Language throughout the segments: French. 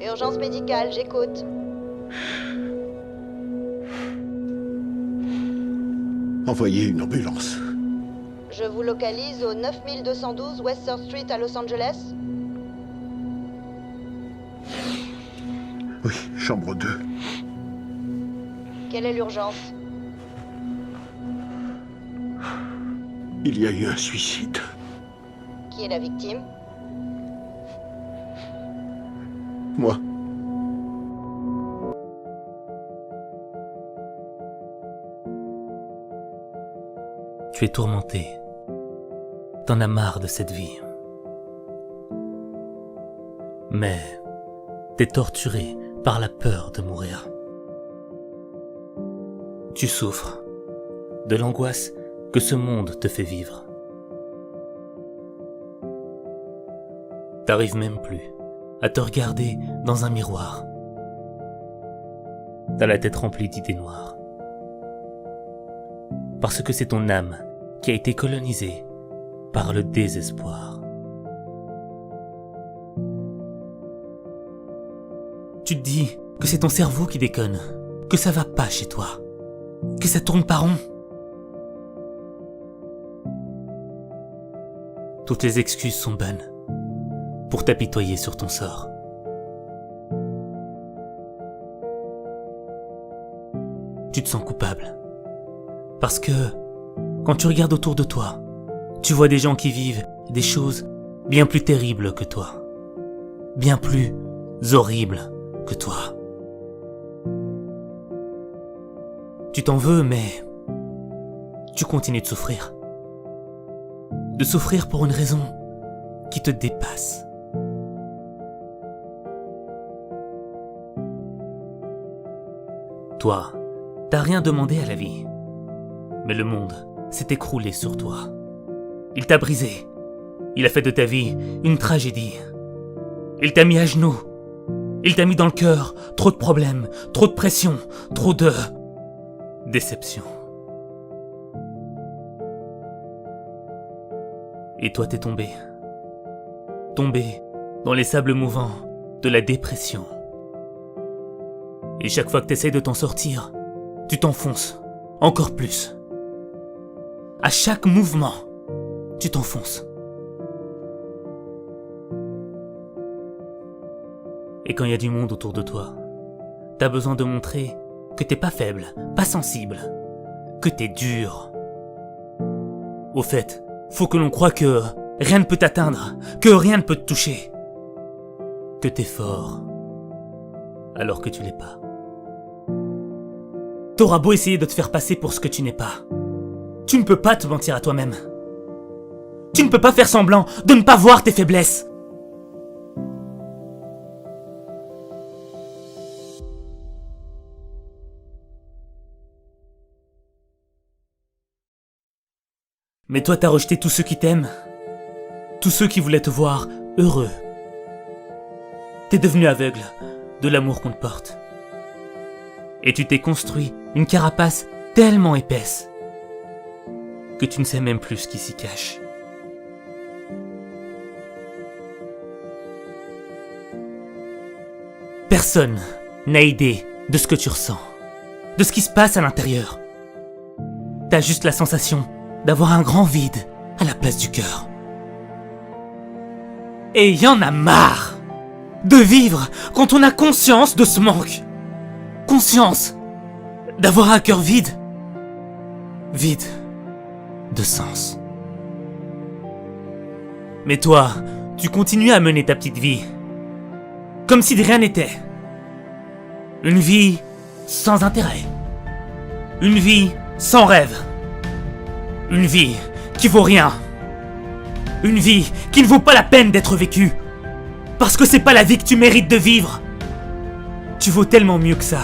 Urgence médicale, j'écoute. Envoyez une ambulance. Je vous localise au 9212 West Third Street à Los Angeles. Oui, chambre 2. Quelle est l'urgence? Il y a eu un suicide. Qui est la victime? Moi. Tu es tourmenté. T'en as marre de cette vie. Mais t'es torturé par la peur de mourir. Tu souffres de l'angoisse que ce monde te fait vivre. T'arrives même plus à te regarder dans un miroir. T'as la tête remplie d'idées noires. Parce que c'est ton âme qui a été colonisée par le désespoir. Tu te dis que c'est ton cerveau qui déconne, que ça va pas chez toi, que ça tourne pas rond. Toutes les excuses sont bonnes pour t'apitoyer sur ton sort. Tu te sens coupable. Parce que, quand tu regardes autour de toi, tu vois des gens qui vivent des choses bien plus terribles que toi. Bien plus horribles que toi. Tu t'en veux, mais tu continues de souffrir. De souffrir pour une raison qui te dépasse. Toi, t'as rien demandé à la vie. Mais le monde s'est écroulé sur toi. Il t'a brisé. Il a fait de ta vie une tragédie. Il t'a mis à genoux. Il t'a mis dans le cœur trop de problèmes, trop de pression, trop de déception. Et toi t'es tombé. Tombé dans les sables mouvants de la dépression. Et chaque fois que t'essayes de t'en sortir, tu t'enfonces encore plus. À chaque mouvement, tu t'enfonces. Et quand il y a du monde autour de toi, t'as besoin de montrer que t'es pas faible, pas sensible, que t'es dur. Au fait, faut que l'on croie que rien ne peut t'atteindre, que rien ne peut te toucher. Que t'es fort, alors que tu l'es pas. T'auras beau essayer de te faire passer pour ce que tu n'es pas. Tu ne peux pas te mentir à toi-même. Tu ne peux pas faire semblant de ne pas voir tes faiblesses. Mais toi, t'as rejeté tous ceux qui t'aiment. Tous ceux qui voulaient te voir heureux. T'es devenu aveugle de l'amour qu'on te porte. Et tu t'es construit une carapace tellement épaisse que tu ne sais même plus ce qui s'y cache. Personne n'a idée de ce que tu ressens, de ce qui se passe à l'intérieur. T'as juste la sensation d'avoir un grand vide à la place du cœur. Et y en a marre de vivre quand on a conscience de ce manque. Conscience d'avoir un cœur vide. Vide de sens. Mais toi, tu continues à mener ta petite vie. Comme si de rien n'était. Une vie sans intérêt. Une vie sans rêve. Une vie qui vaut rien. Une vie qui ne vaut pas la peine d'être vécue. Parce que c'est pas la vie que tu mérites de vivre. Tu vaux tellement mieux que ça.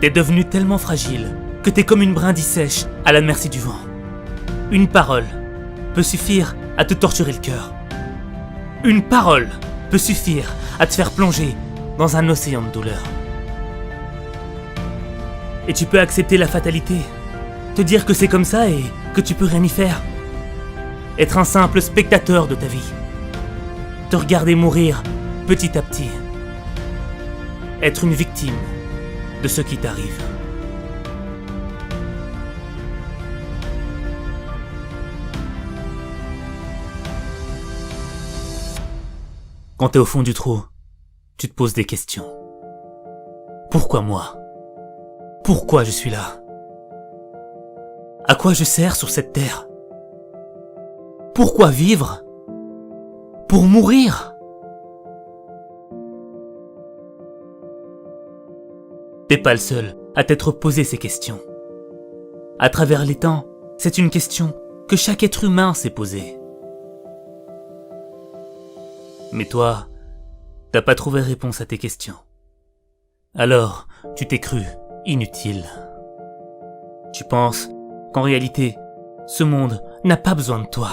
T'es devenu tellement fragile que t'es comme une brindille sèche à la merci du vent. Une parole peut suffire à te torturer le cœur. Une parole peut suffire à te faire plonger dans un océan de douleur. Et tu peux accepter la fatalité, te dire que c'est comme ça et que tu peux rien y faire. Être un simple spectateur de ta vie. Te regarder mourir petit à petit, être une victime de ce qui t'arrive. Quand t'es au fond du trou, tu te poses des questions. Pourquoi moi? Pourquoi je suis là? À quoi je sers sur cette terre? Pourquoi vivre? Pour mourir? T'es pas le seul à t'être posé ces questions. À travers les temps, c'est une question que chaque être humain s'est posée. Mais toi, t'as pas trouvé réponse à tes questions. Alors, tu t'es cru inutile. Tu penses qu'en réalité, ce monde n'a pas besoin de toi.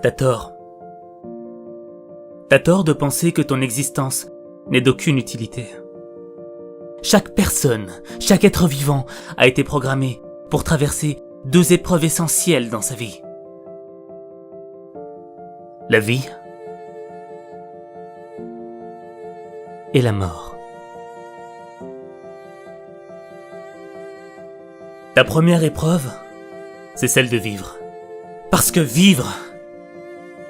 T'as tort. T'as tort de penser que ton existence n'est d'aucune utilité. Chaque personne, chaque être vivant a été programmé pour traverser 2 épreuves essentielles dans sa vie. La vie et la mort. Ta première épreuve, c'est celle de vivre. Parce que vivre,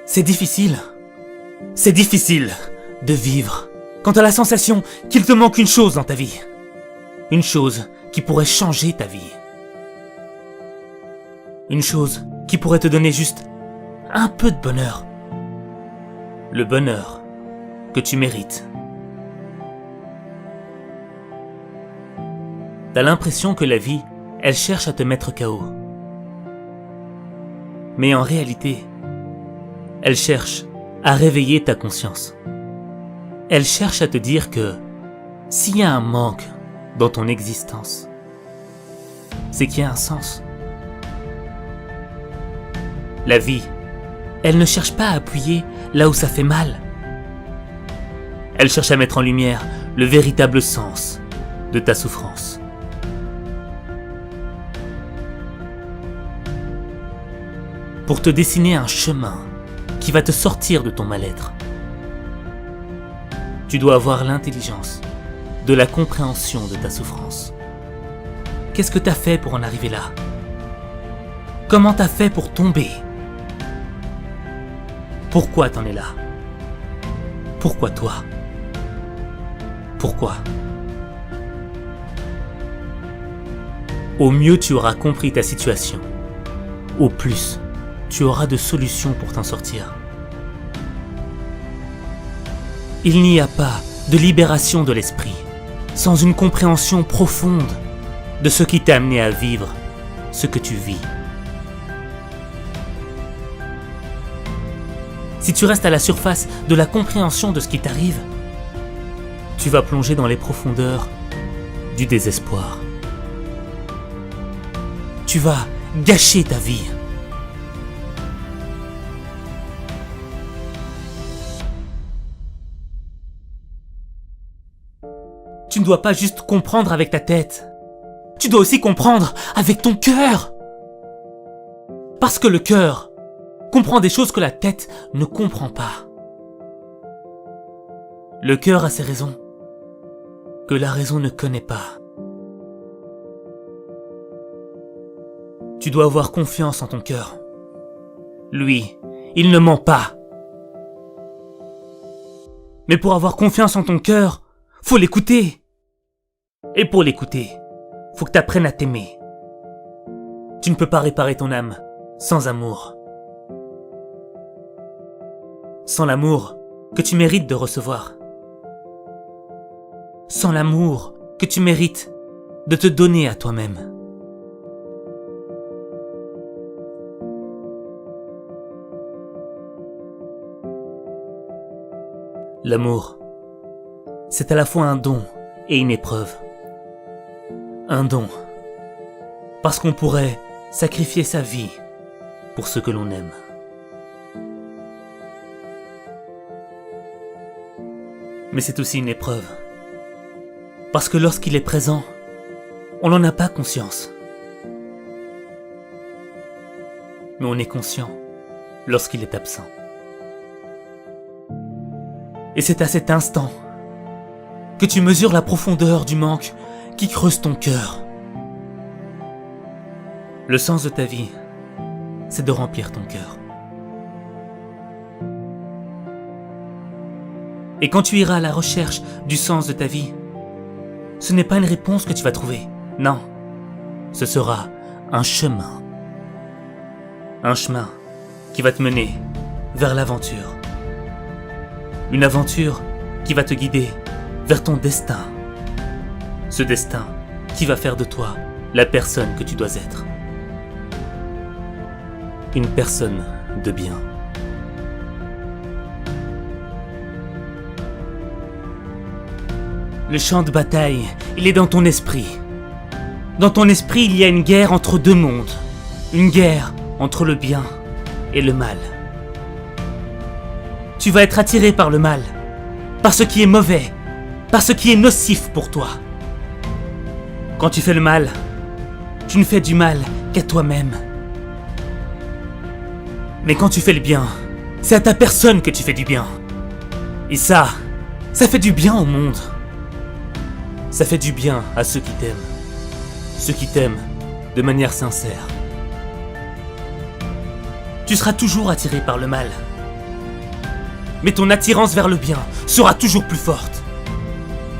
c'est difficile. C'est difficile de vivre quand t'as la sensation qu'il te manque une chose dans ta vie. Une chose qui pourrait changer ta vie. Une chose qui pourrait te donner juste un peu de bonheur. Le bonheur que tu mérites. T'as l'impression que la vie, elle cherche à te mettre KO. Mais en réalité, elle cherche à réveiller ta conscience. Elle cherche à te dire que s'il y a un manque dans ton existence, c'est qu'il y a un sens. La vie, elle ne cherche pas à appuyer là où ça fait mal. Elle cherche à mettre en lumière le véritable sens de ta souffrance. Pour te dessiner un chemin qui va te sortir de ton mal-être. Tu dois avoir l'intelligence de la compréhension de ta souffrance. Qu'est-ce que t'as fait pour en arriver là? Comment t'as fait pour tomber? Pourquoi t'en es là? Pourquoi toi? Pourquoi? Au mieux tu auras compris ta situation. Au plus, tu auras de solutions pour t'en sortir. Il n'y a pas de libération de l'esprit sans une compréhension profonde de ce qui t'a amené à vivre ce que tu vis. Si tu restes à la surface de la compréhension de ce qui t'arrive, tu vas plonger dans les profondeurs du désespoir. Tu vas gâcher ta vie. Tu ne dois pas juste comprendre avec ta tête. Tu dois aussi comprendre avec ton cœur. Parce que le cœur comprend des choses que la tête ne comprend pas. Le cœur a ses raisons que la raison ne connaît pas. Tu dois avoir confiance en ton cœur. Lui, il ne ment pas. Mais pour avoir confiance en ton cœur, faut l'écouter. Et pour l'écouter, faut que tu apprennes à t'aimer. Tu ne peux pas réparer ton âme sans amour. Sans l'amour que tu mérites de recevoir. Sans l'amour que tu mérites de te donner à toi-même. L'amour, c'est à la fois un don et une épreuve. Un don, parce qu'on pourrait sacrifier sa vie pour ce que l'on aime. Mais c'est aussi une épreuve, parce que lorsqu'il est présent, on n'en a pas conscience. Mais on est conscient lorsqu'il est absent. Et c'est à cet instant que tu mesures la profondeur du manque qui creuse ton cœur. Le sens de ta vie, c'est de remplir ton cœur. Et quand tu iras à la recherche du sens de ta vie, ce n'est pas une réponse que tu vas trouver. Non, ce sera un chemin. Un chemin qui va te mener vers l'aventure. Une aventure qui va te guider vers ton destin. Ce destin qui va faire de toi la personne que tu dois être. Une personne de bien. Le champ de bataille, il est dans ton esprit. Dans ton esprit, il y a une guerre entre deux mondes. Une guerre entre le bien et le mal. Tu vas être attiré par le mal, par ce qui est mauvais, par ce qui est nocif pour toi. Quand tu fais le mal, tu ne fais du mal qu'à toi-même. Mais quand tu fais le bien, c'est à ta personne que tu fais du bien. Et ça fait du bien au monde. Ça fait du bien à ceux qui t'aiment. Ceux qui t'aiment de manière sincère. Tu seras toujours attiré par le mal. Mais ton attirance vers le bien sera toujours plus forte.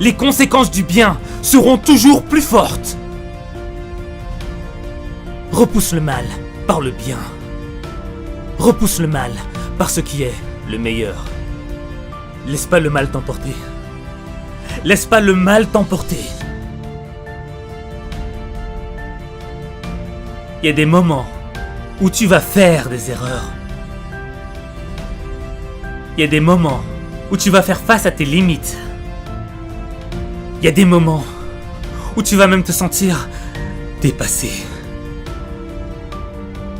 Les conséquences du bien seront toujours plus fortes. Repousse le mal par le bien. Repousse le mal par ce qui est le meilleur. Laisse pas le mal t'emporter. Laisse pas le mal t'emporter. Il y a des moments où tu vas faire des erreurs. Il y a des moments où tu vas faire face à tes limites. Il y a des moments où tu vas même te sentir dépassé.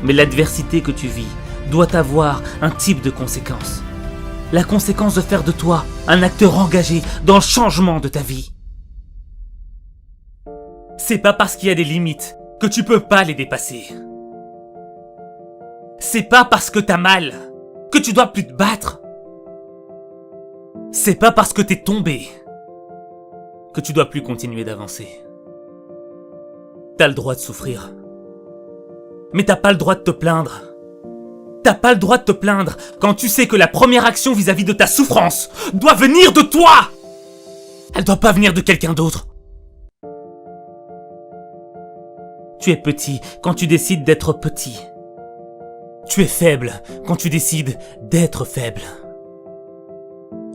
Mais l'adversité que tu vis doit avoir un type de conséquence. La conséquence de faire de toi un acteur engagé dans le changement de ta vie. C'est pas parce qu'il y a des limites que tu peux pas les dépasser. C'est pas parce que t'as mal que tu dois plus te battre. C'est pas parce que t'es tombé que tu dois plus continuer d'avancer. T'as le droit de souffrir. Mais t'as pas le droit de te plaindre. T'as pas le droit de te plaindre quand tu sais que la première action vis-à-vis de ta souffrance doit venir de toi. Elle doit pas venir de quelqu'un d'autre. Tu es petit quand tu décides d'être petit. Tu es faible quand tu décides d'être faible.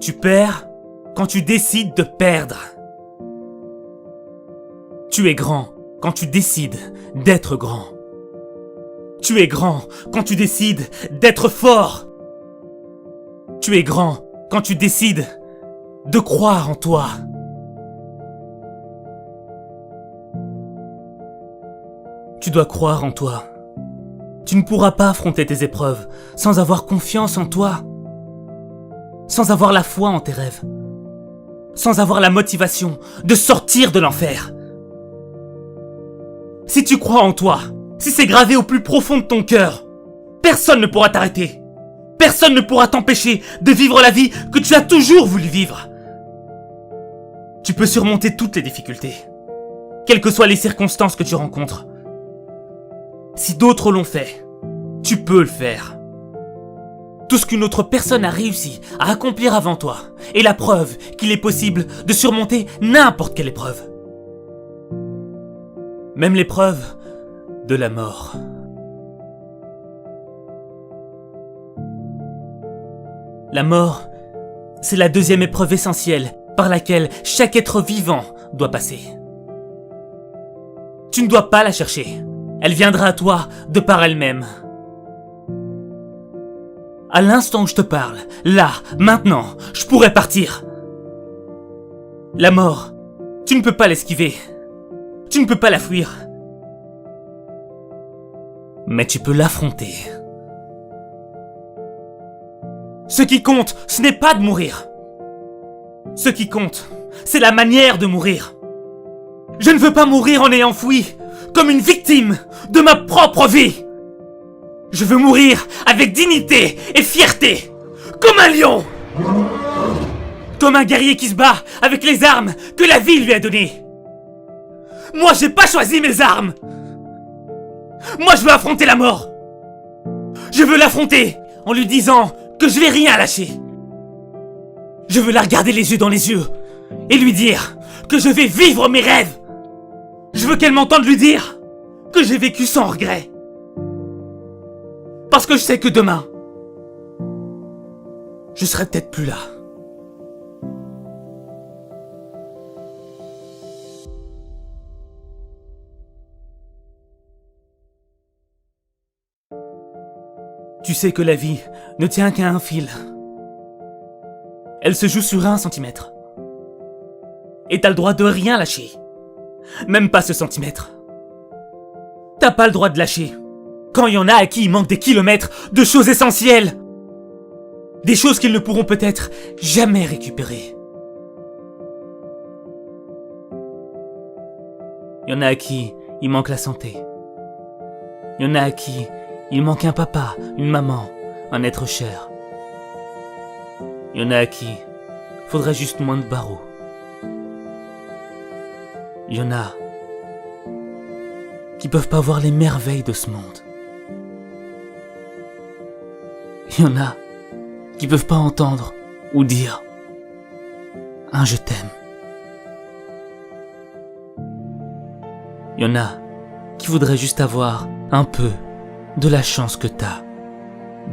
Tu perds quand tu décides de perdre. Tu es grand quand tu décides d'être grand. Tu es grand quand tu décides d'être fort. Tu es grand quand tu décides de croire en toi. Tu dois croire en toi. Tu ne pourras pas affronter tes épreuves sans avoir confiance en toi. Sans avoir la foi en tes rêves. Sans avoir la motivation de sortir de l'enfer. Si tu crois en toi, si c'est gravé au plus profond de ton cœur, personne ne pourra t'arrêter. Personne ne pourra t'empêcher de vivre la vie que tu as toujours voulu vivre. Tu peux surmonter toutes les difficultés, quelles que soient les circonstances que tu rencontres. Si d'autres l'ont fait, tu peux le faire. Tout ce qu'une autre personne a réussi à accomplir avant toi est la preuve qu'il est possible de surmonter n'importe quelle épreuve. Même l'épreuve de la mort. La mort, c'est la deuxième épreuve essentielle par laquelle chaque être vivant doit passer. Tu ne dois pas la chercher. Elle viendra à toi de par elle-même. À l'instant où je te parle, là, maintenant, je pourrais partir. La mort, tu ne peux pas l'esquiver. Tu ne peux pas la fuir. Mais tu peux l'affronter. Ce qui compte, ce n'est pas de mourir. Ce qui compte, c'est la manière de mourir. Je ne veux pas mourir en ayant fui, comme une victime de ma propre vie. Je veux mourir avec dignité et fierté, comme un lion. Comme un guerrier qui se bat avec les armes que la vie lui a données. Moi, j'ai pas choisi mes armes. Moi, je veux affronter la mort. Je veux l'affronter en lui disant que je vais rien lâcher. Je veux la regarder les yeux dans les yeux et lui dire que je vais vivre mes rêves. Je veux qu'elle m'entende lui dire que j'ai vécu sans regret. Parce que je sais que demain, je serai peut-être plus là. Tu sais que la vie ne tient qu'à un fil. Elle se joue sur 1 centimètre. Et t'as le droit de rien lâcher. Même pas ce centimètre. T'as pas le droit de lâcher. Quand il y en a à qui il manque des kilomètres de choses essentielles. Des choses qu'ils ne pourront peut-être jamais récupérer. Il y en a à qui il manque la santé. Il y en a à qui il manque un papa, une maman, un être cher. Il y en a à qui faudrait juste moins de barreaux. Il y en a qui peuvent pas voir les merveilles de ce monde. Il y en a qui peuvent pas entendre ou dire un je t'aime. Il y en a qui voudraient juste avoir un peu de la chance que t'as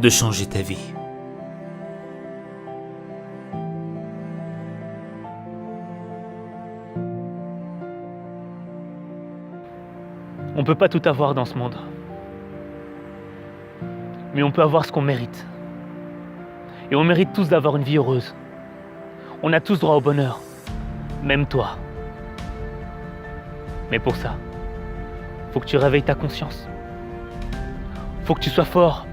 de changer ta vie. On peut pas tout avoir dans ce monde. Mais on peut avoir ce qu'on mérite. Et on mérite tous d'avoir une vie heureuse. On a tous droit au bonheur. Même toi. Mais pour ça, faut que tu réveilles ta conscience. Faut que tu sois fort.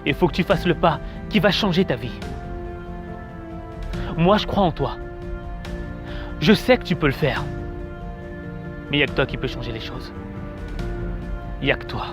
Et faut que tu fasses le pas qui va changer ta vie. Moi, je crois en toi. Je sais que tu peux le faire. Mais il n'y a que toi qui peux changer les choses. Il n'y a que toi.